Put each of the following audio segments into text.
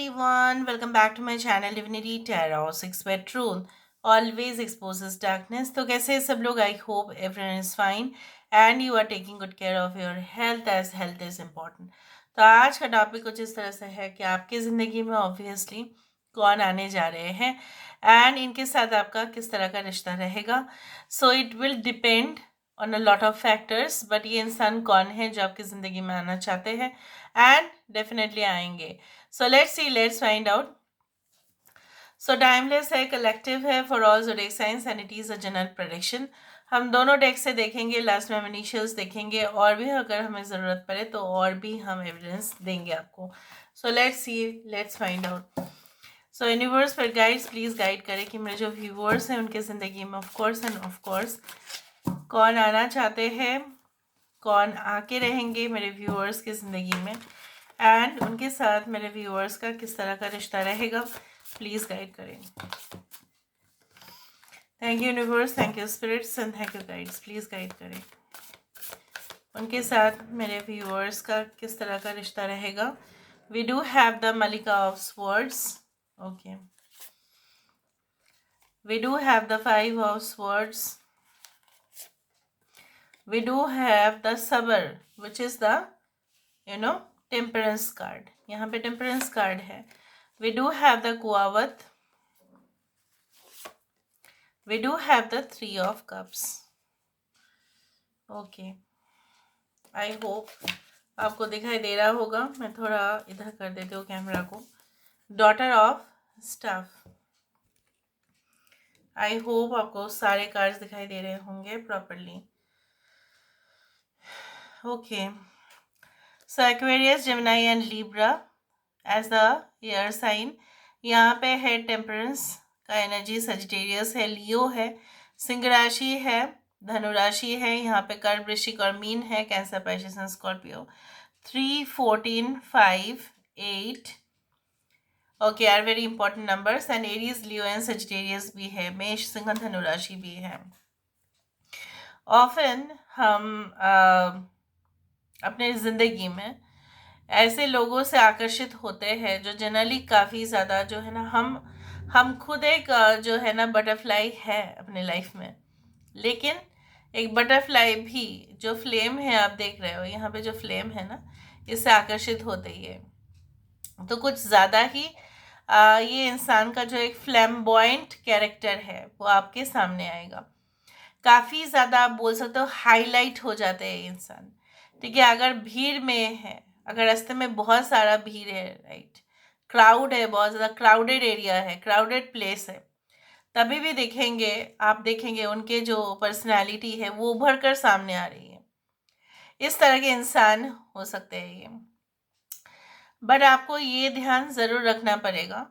everyone, welcome back to my channel Divinity Tarot 6 Bed Rule always exposes darkness. तो कैसे हैं सब लोग? I hope everyone is fine and you are taking good care of your health as health is important. तो आज का topic कुछ इस तरह से है कि आपकी ज़िंदगी में ऑब्वियसली कौन आने जा रहे हैं एंड इनके साथ आपका किस तरह का रिश्ता रहेगा. So it will depend on a lot of factors, but ये इंसान कौन है जो आपकी ज़िंदगी में आना चाहते हैं एंड डेफिनेटली आएंगे. सो let's C, let's find out. So timeless है, कलेक्टिव है for all zodiac science and it is a general prediction. हम दोनों डेक से देखेंगे, लास्ट में हम इनिशियल्स देखेंगे और भी अगर हमें ज़रूरत पड़े तो और भी हम एविडेंस देंगे आपको. सो let's C, let's find out. So universe पर गाइड्स प्लीज़ गाइड करें कि मेरे जो व्यूअर्स हैं उनके ज़िंदगी में ऑफ कोर्स कौन आना चाहते हैं, कौन आके रहेंगे मेरे व्यूअर्स की ज़िंदगी में एंड उनके साथ मेरे व्यूअर्स का किस तरह का रिश्ता रहेगा. प्लीज़ गाइड करें. Thank you universe, thank you spirits and thank you guides. Please guide करें उनके साथ मेरे व्यूअर्स का किस तरह का रिश्ता रहेगा. वी डू हैव द मलिका of swords. Okay, we do have the 5 of swords. We do have the Sabr, which is the temperance card. यहाँ पे temperance card है. We do have the Kuawat. We do have the 3 of Cups. Okay. I hope आपको दिखाई दे रहा होगा. मैं थोड़ा इधर कर देती हूँ कैमरा को. Daughter of Staff. I hope आपको सारे कार्ड्स दिखाई दे रहे होंगे properly. Okay. So Aquarius, Gemini and Libra as the air sign. यहाँ पे है टेम्परेंस का एनर्जी, सजिटेरियस है, लियो है, सिंह राशि है, धनु राशि है, यहाँ पे कर्क, वृश्चिक और मीन है, Cancer, Pisces and Scorpio. 3, 14, 5, 8 okay are very important numbers and Aries, Leo and Sagittarius भी है, मेष, सिंह, धनु राशि भी है. ऑफन हम अपने ज़िंदगी में ऐसे लोगों से आकर्षित होते हैं जो जनरली काफ़ी ज़्यादा जो है ना, हम खुद एक जो है ना बटरफ्लाई है अपने लाइफ में, लेकिन एक बटरफ्लाई भी जो फ्लेम है, आप देख रहे हो यहाँ पे जो फ्लेम है ना, इससे आकर्षित होते ही है. तो कुछ ज़्यादा ही ये इंसान का जो एक फ्लैम्बॉयंट कैरेक्टर है वो आपके सामने आएगा. काफ़ी ज़्यादा आप बोल सकते हो हाईलाइट हो जाते हैं इंसान. ठीक है, अगर भीड़ में है, अगर रास्ते में बहुत सारा भीड़ है, राइट, क्राउड है, बहुत ज़्यादा क्राउडेड एरिया है, क्राउडेड प्लेस है, तभी भी देखेंगे, आप देखेंगे उनके जो पर्सनालिटी है वो उभर कर सामने आ रही है. इस तरह के इंसान हो सकते हैं ये. बट आपको ये ध्यान ज़रूर रखना पड़ेगा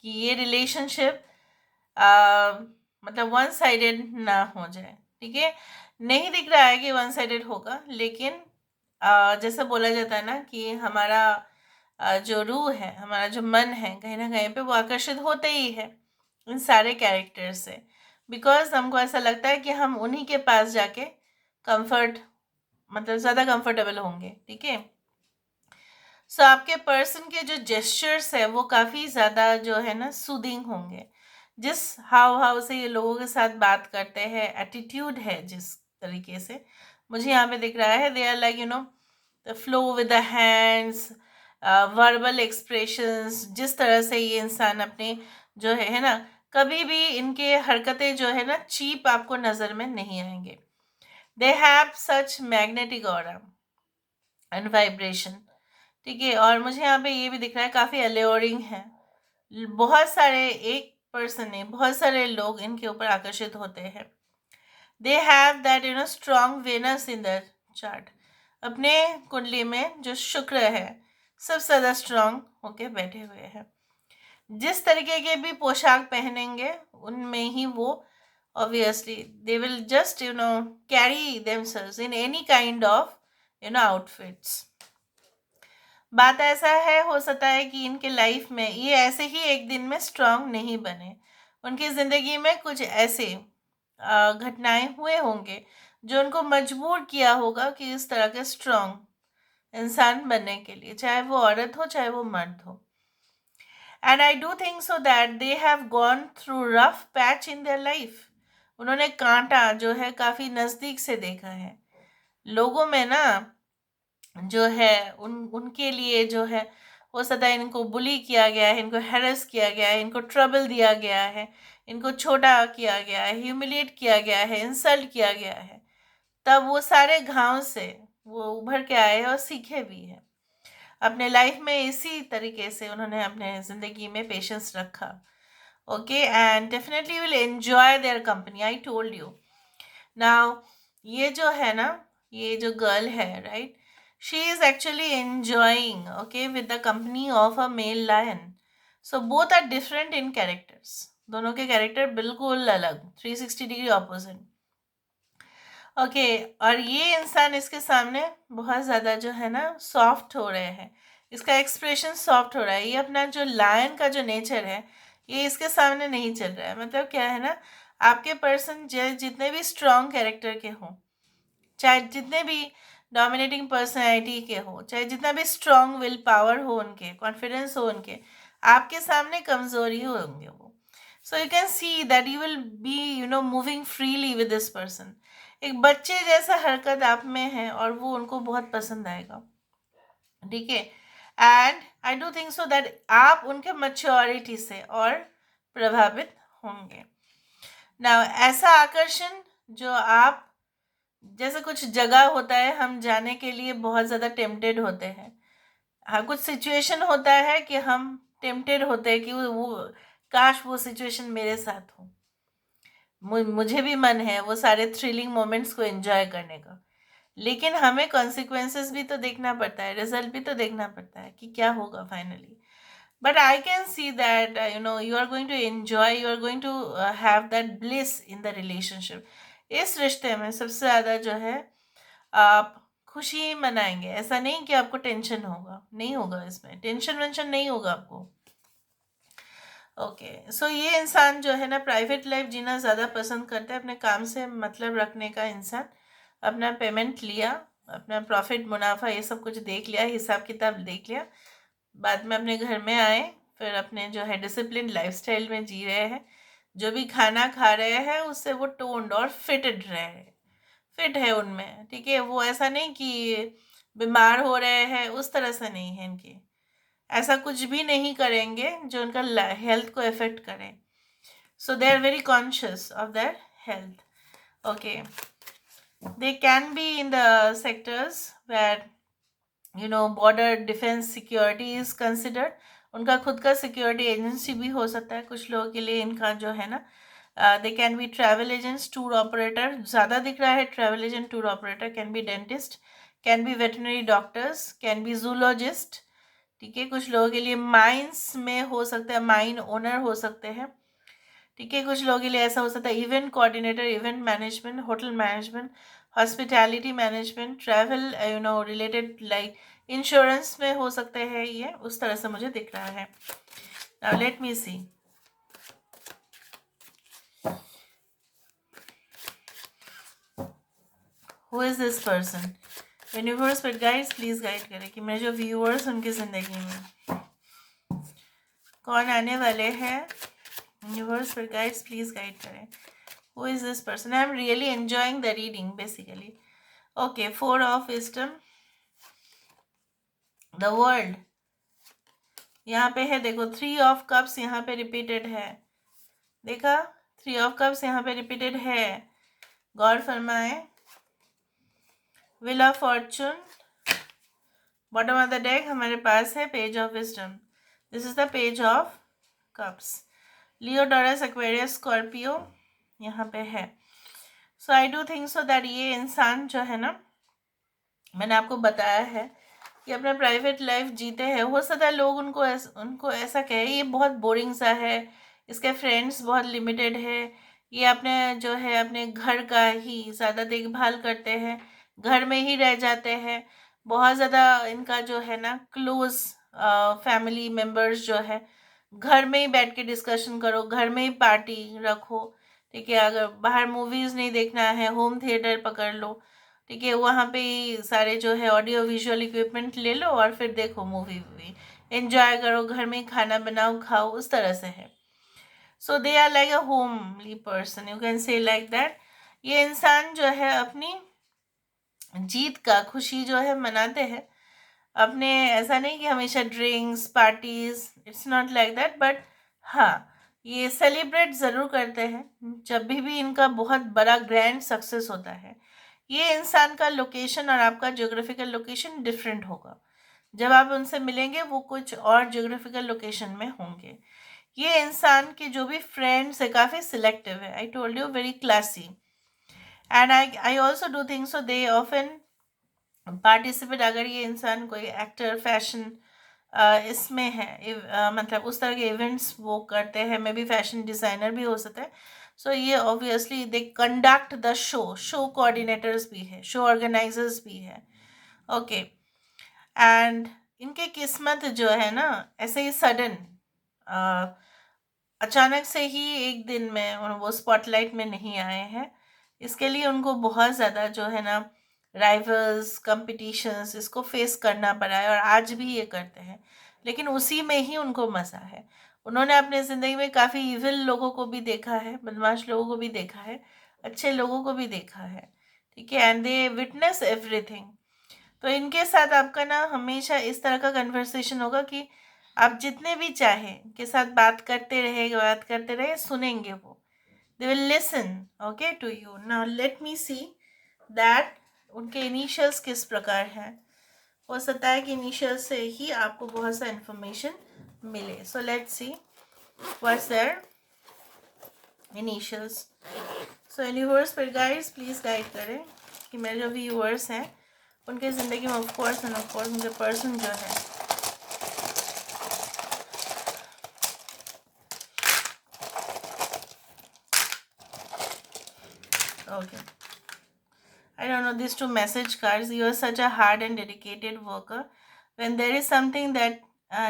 कि ये रिलेशनशिप मतलब वन साइडेड ना हो जाए. ठीक है, नहीं दिख रहा है कि वन साइडेड होगा, लेकिन जैसे बोला जाता है ना कि हमारा जो रूह है, हमारा जो मन है, कहीं ना कहीं पे वो आकर्षित होते ही है इन सारे कैरेक्टर से, बिकॉज हमको ऐसा लगता है कि हम उन्हीं के पास जाके कंफर्ट मतलब ज़्यादा कंफर्टेबल होंगे. ठीक है, सो आपके पर्सन के जो जेस्चर्स है वो काफ़ी ज़्यादा जो है ना सूदिंग होंगे. जिस हाव से ये लोगों के साथ बात करते हैं, एटीट्यूड है जिस तरीके से मुझे यहाँ पे दिख रहा है, they are like the flow with the hands, verbal expressions, जिस तरह से ये इंसान अपने जो है ना, कभी भी इनके हरकतें जो है ना चीप आपको नज़र में नहीं आएंगे. They have such magnetic aura and vibration. ठीक है, और मुझे यहाँ पे ये भी दिख रहा है काफ़ी अलेयरिंग है. बहुत सारे, एक पर्सन नहीं, बहुत सारे लोग इनके ऊपर आकर्षित होते हैं. They have that strong Venus in the chart. अपने कुंडली में जो शुक्र है सबसे ज़्यादा स्ट्रॉन्ग होके बैठे हुए हैं. जिस तरीके के भी पोशाक पहनेंगे उनमें ही वो obviously they will just carry themselves in any kind of outfits. बात ऐसा है, हो सकता है कि इनके लाइफ में ये ऐसे ही एक दिन में स्ट्रांग नहीं बने. उनकी ज़िंदगी में कुछ ऐसे घटनाएं हुए होंगे जो उनको मजबूर किया होगा कि इस तरह के स्ट्रांग इंसान बनने के लिए, चाहे वो औरत हो चाहे वो मर्द हो. And I do think so that they have gone through rough patch in their life. उन्होंने कांटा जो है काफ़ी नज़दीक से देखा है. लोगों में ना जो है उनके लिए जो है हो सकता है इनको बुली किया गया है, इनको हैरेस किया गया है, इनको ट्रबल दिया गया है, इनको छोटा किया गया है, ह्यूमिलेट किया गया है, इंसल्ट किया गया है. तब वो सारे घाव से वो उभर के आए हैं और सीखे भी हैं. अपने लाइफ में इसी तरीके से उन्होंने अपने ज़िंदगी में पेशेंस रखा. Okay, and definitely will enjoy their company. I told you. Now ये जो है ना, ये जो गर्ल है, right, she is actually enjoying, okay, with the company of a male lion. So both are different in characters. दोनों के character बिल्कुल अलग, 360 डिग्री ऑपोजिट. ओके, और ये इंसान इसके सामने बहुत ज़्यादा जो है ना सॉफ्ट हो रहे हैं. इसका एक्सप्रेशन सॉफ्ट हो रहा है. ये अपना जो लायन का जो नेचर है ये इसके सामने नहीं चल रहा है. मतलब क्या है ना, आपके पर्सन जितने भी स्ट्रॉन्ग कैरेक्टर के हों, चाहे जितने भी डोमिनेटिंग पर्सनैलिटी के हो, चाहे जितना भी स्ट्रॉन्ग विल पावर हो, उनके कॉन्फिडेंस हो, उनके आपके सामने कमज़ोरी होंगे वो. So you can see that you will be moving freely with this person. एक बच्चे जैसा हरकत आप में है और वो उनको बहुत पसंद आएगा. ठीक है, and I do think so that आप उनके मैच्योरिटी से और प्रभावित होंगे. ना ऐसा आकर्षण जो आप, जैसे कुछ जगह होता है हम जाने के लिए बहुत ज़्यादा टेम्पटेड होते हैं. हाँ, कुछ सिचुएशन होता है कि हम टेम्पटेड होते हैं कि वो काश वो सिचुएशन मेरे साथ हो. मुझे भी मन है वो सारे थ्रिलिंग मोमेंट्स को एंजॉय करने का. लेकिन हमें कॉन्सिक्वेंसेस भी तो देखना पड़ता है, रिजल्ट भी तो देखना पड़ता है कि क्या होगा finally. But I can see that you are going to enjoy, you are going to have that bliss in the relationship. इस रिश्ते में सबसे ज़्यादा जो है आप खुशी मनाएंगे. ऐसा नहीं कि आपको टेंशन होगा, नहीं होगा. इसमें टेंशन वेंशन नहीं होगा आपको. ओके, सो ये इंसान जो है ना प्राइवेट लाइफ जीना ज़्यादा पसंद करता है. अपने काम से मतलब रखने का इंसान. अपना पेमेंट लिया, अपना प्रॉफिट मुनाफा ये सब कुछ देख लिया, हिसाब किताब देख लिया, बाद में अपने घर में आए, फिर अपने जो है डिसिप्लिन लाइफस्टाइल में जी रहे हैं. जो भी खाना खा रहे हैं उससे वो टोन्ड और फिटेड रहे हैं, फिट है उनमें. ठीक है, वो ऐसा नहीं कि बीमार हो रहे हैं, उस तरह से नहीं है इनके. ऐसा कुछ भी नहीं करेंगे जो उनका हेल्थ को इफेक्ट करे. So they are very conscious of their health. Okay, they can be in the sectors where border defence security is considered. उनका खुद का सिक्योरिटी एजेंसी भी हो सकता है कुछ लोगों के लिए. इनका जो है ना दे can be travel agents, tour operator ज़्यादा दिख रहा है. Travel agent, tour operator, can be dentist, can be veterinary doctors, can be zoologist. ठीक है, कुछ लोगों के लिए माइंस में हो सकता है, माइन ओनर हो सकते हैं. ठीक है, कुछ लोगों के लिए ऐसा हो सकता है event coordinator, event management, hotel management, hospitality management, travel related like insurance में हो सकते हैं. ये उस तरह से मुझे दिख रहा है. Now let me see. Who is this person? Universe पर गाइड्स प्लीज गाइड करें कि मेरे जो व्यूअर्स उनकी ज़िंदगी में कौन आने वाले हैं. यूनिवर्स पर गाइड्स प्लीज गाइड करें. Who is this person? I am really enjoying the reading basically. Okay, 4 of wisdom, the world यहाँ पे है. देखो 3 ऑफ कप्स यहाँ पे रिपीटेड है. देखा, 3 ऑफ कप्स यहाँ पे रिपीटेड है. गौर फरमाए. Wheel of fortune, bottom of the deck हमारे पास है page of wisdom. This is the page of cups. Leo, Taurus, Aquarius, Scorpio यहाँ पे है. So I do think so that ये इंसान जो है ना, मैंने आपको बताया है कि अपना प्राइवेट लाइफ जीते हैं. हो सकता है लोग उनको ऐसा कहे ये बहुत बोरिंग सा है, इसके फ्रेंड्स बहुत लिमिटेड है, ये अपने जो है अपने घर का ही ज़्यादा देखभाल करते हैं, घर में ही रह जाते हैं. बहुत ज़्यादा इनका जो है ना क्लोज फैमिली मेम्बर्स जो है, घर में ही बैठ के डिस्कशन करो, घर में ही पार्टी रखो. ठीक है, अगर बाहर मूवीज़ नहीं देखना है, होम थिएटर पकड़ लो. ठीक है, वहाँ पे ही सारे जो है ऑडियो विजुअल इक्विपमेंट ले लो और फिर देखो मूवी वूवी. एंजॉय करो, घर में खाना बनाओ खाओ, उस तरह से है. So they are like a homely person, you can say like that. ये इंसान जो है अपनी जीत का खुशी जो है मनाते हैं अपने. ऐसा नहीं कि हमेशा drinks parties, it's not like that, but हाँ ये सेलिब्रेट ज़रूर करते हैं जब भी इनका बहुत बड़ा ग्रैंड सक्सेस होता है. ये इंसान का लोकेशन और आपका ज्योग्राफिकल लोकेशन डिफरेंट होगा. जब आप उनसे मिलेंगे वो कुछ और ज्योग्राफिकल लोकेशन में होंगे. ये इंसान के जो भी फ्रेंड्स है काफ़ी सिलेक्टिव है. आई told you very classy. And I also do think so they often participate. अगर ये इंसान कोई एक्टर फैशन इसमें है मतलब उस तरह के इवेंट्स वो करते हैं, मे बी फैशन डिज़ाइनर भी हो सकता है. सो ये obviously they conduct the show coordinators भी है, शो ऑर्गेनाइजर्स भी है. ओके. एंड इनके किस्मत जो है ना ऐसे ही सडन अचानक से ही एक दिन में वो स्पॉटलाइट में नहीं आए हैं. इसके लिए उनको बहुत ज़्यादा जो है ना राइवल्स कंपटीशंस इसको फेस करना पड़ा है, और आज भी ये करते हैं. लेकिन उसी में ही उनको मज़ा है. उन्होंने अपने ज़िंदगी में काफ़ी इविल लोगों को भी देखा है, बदमाश लोगों को भी देखा है, अच्छे लोगों को भी देखा है. ठीक है. And they witness everything. तो इनके साथ आपका ना हमेशा इस तरह का कन्वर्सेशन होगा कि आप जितने भी चाहें के साथ बात करते रहे, सुनेंगे वो. They will listen okay to you. Now let me see that उनके इनिशियल्स किस प्रकार हैं. हो सकता है कि इनिशियल से ही आपको बहुत सा इंफॉर्मेशन मिले. So let's see what's their initials. So universe पर गाइड्स प्लीज़ गाइड करें कि मेरे जो व्यूअर्स हैं उनके ज़िंदगी में ऑफ कोर्स उनके पर्सन जो है okay. I don't know, these two message cards. You are such a hard and dedicated worker. When there is something that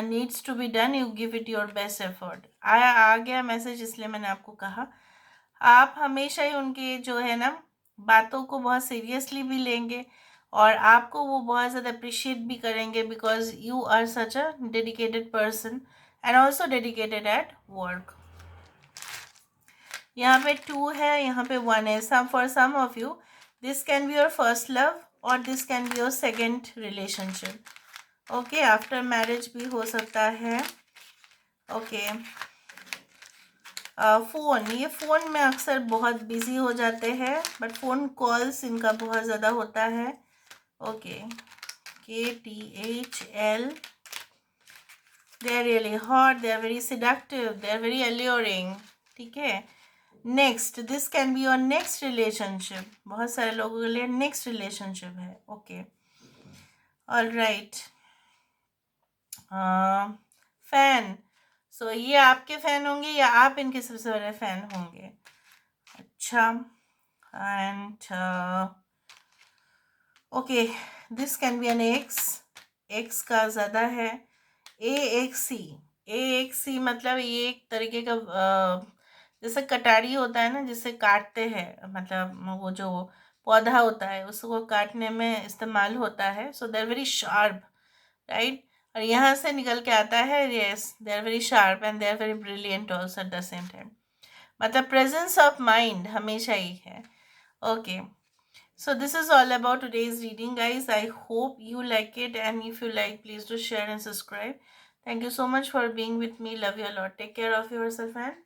needs to be done, you give it your best effort. आ गया message, इसलिए मैंने आपको कहा. आप हमेशा ही उनके जो है ना बातों को बहुत सीरियसली भी लेंगे और आपको वो बहुत ज़्यादा अप्रिशिएट भी करेंगे, because you are such a dedicated person and also dedicated at work. यहाँ पे 2 है, यहाँ पे 1 है. Some for some of you this can be your first love और this can be your second relationship. Okay. After marriage भी हो सकता है. ओके. फ़ोन, ये फ़ोन में अक्सर बहुत बिजी हो जाते हैं, बट फ़ोन कॉल्स इनका बहुत ज़्यादा होता है. Okay. KTHL. They are really hot, they are very seductive, they are very alluring. ठीक है. Next, this can be your next relationship. बहुत सारे लोगों के लिए नेक्स्ट रिलेशनशिप है. Okay. All right. Fan. So ये आपके फ़ैन होंगे या आप इनके सबसे बड़े फ़ैन होंगे. अच्छा. And okay, this can be an ex का ज़्यादा है. AXC मतलब ये एक तरीके का जैसे कटारी होता है ना, जिससे काटते हैं, मतलब वो जो पौधा होता है उसको काटने में इस्तेमाल होता है. So they are very sharp, right. और यहाँ से निकल के आता है yes, they are very sharp and they are very brilliant also at the same time. मतलब प्रेजेंस ऑफ माइंड हमेशा ही है. Okay. So this is all about today's reading, guys. I hope you like it, and if you like, please do share and subscribe. Thank you so much for being with me. Love you a lot. Take care of yourself and